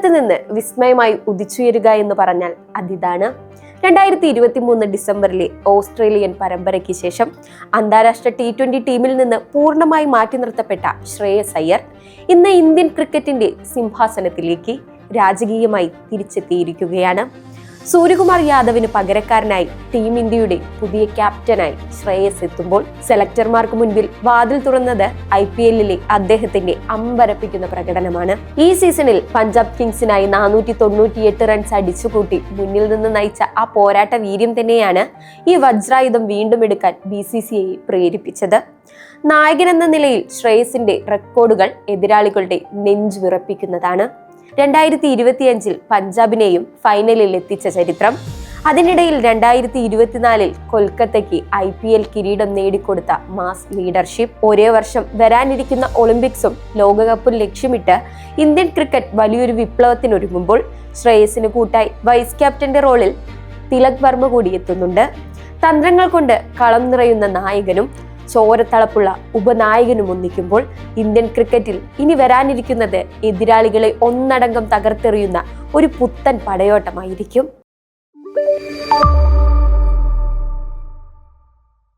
കളിക്കളത്തിൽ നിന്ന് വിസ്മയമായി ഉദിച്ചുയരുക എന്ന് പറഞ്ഞാൽ അതിതാണ്. 2023 ഡിസംബറിലെ ഓസ്ട്രേലിയൻ പരമ്പരയ്ക്ക് ശേഷം അന്താരാഷ്ട്ര T20 ടീമിൽ നിന്ന് പൂർണ്ണമായി മാറ്റി നിർത്തപ്പെട്ട ശ്രേയസ് അയ്യർ ഇന്ന് ഇന്ത്യൻ ക്രിക്കറ്റിന്റെ സിംഹാസനത്തിലേക്ക് രാജകീയമായി തിരിച്ചെത്തിയിരിക്കുകയാണ്. സൂര്യകുമാർ യാദവിന് പകരക്കാരനായി ടീം ഇന്ത്യയുടെ പുതിയ ക്യാപ്റ്റനായി ശ്രേയസ് എത്തുമ്പോൾ സെലക്ടർമാർക്ക് മുൻപിൽ വാതിൽ തുറന്നത് IPL-ലെ അദ്ദേഹത്തിന്റെ അമ്പരപ്പിക്കുന്ന പ്രകടനമാണ്. ഈ സീസണിൽ പഞ്ചാബ് കിങ്സിനായി 498 റൺസ് അടിച്ചുകൂട്ടി മുന്നിൽ നിന്ന് നയിച്ച ആ പോരാട്ട വീര്യം തന്നെയാണ് ഈ വജ്രായുധം വീണ്ടും എടുക്കാൻ BCCI പ്രേരിപ്പിച്ചത്. നായകനെന്ന നിലയിൽ ശ്രേയസിന്റെ റെക്കോർഡുകൾ എതിരാളികളുടെ നെഞ്ച് വിറപ്പിക്കുന്നതാണ്. 2025 പഞ്ചാബിനെയും ഫൈനലിൽ എത്തിച്ച ചരിത്രം, അതിനിടയിൽ 2024 കൊൽക്കത്തയ്ക്ക് IPL കിരീടം നേടിക്കൊടുത്ത മാസ് ലീഡർഷിപ്പ്, ഒരേ വർഷം വരാനിരിക്കുന്ന ഒളിമ്പിക്സും ലോകകപ്പും ലക്ഷ്യമിട്ട് ഇന്ത്യൻ ക്രിക്കറ്റ് വലിയൊരു വിപ്ലവത്തിനൊരുങ്ങുമ്പോൾ ശ്രേയസിന് കൂട്ടായി വൈസ് ക്യാപ്റ്റന്റെ റോളിൽ തിലക് വർമ്മ കൂടി എത്തുന്നുണ്ട്. തന്ത്രങ്ങൾ കൊണ്ട് കളം നിറയുന്ന നായകനും ചോരത്തളപ്പുള്ള ഉപനായകനും ഒന്നിക്കുമ്പോൾ ഇന്ത്യൻ ക്രിക്കറ്റിൽ ഇനി വരാനിരിക്കുന്നത് എതിരാളികളെ ഒന്നടങ്കം തകർത്തെറിയുന്ന ഒരു പുത്തൻ പടയോട്ടമായിരിക്കും.